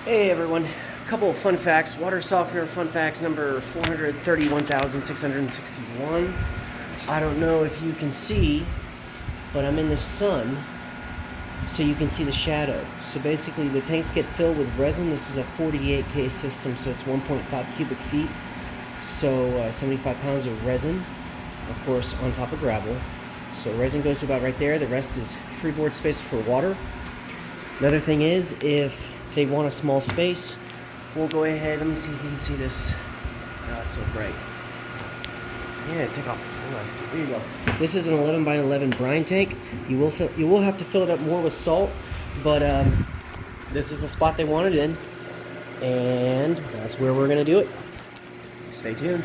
Hey everyone, a couple of fun facts. Water softener fun facts number 431,661. I don't know if you can see, but I'm in the sun, so you can see the shadow. So basically the tanks get filled with resin. This is a 48K system, so it's 1.5 cubic feet. So 75 pounds of resin, of course, on top of gravel. So resin goes to about right there. The rest is freeboard space for water. Another thing is, if they want a small space, we'll go ahead. Let me see if you can see this. Oh, it's so bright. Yeah, take off the sunglasses. There you go. This is an 11 by 11 brine tank. You will have to fill it up more with salt, but this is the spot they want it in, and that's where we're gonna do it. Stay tuned.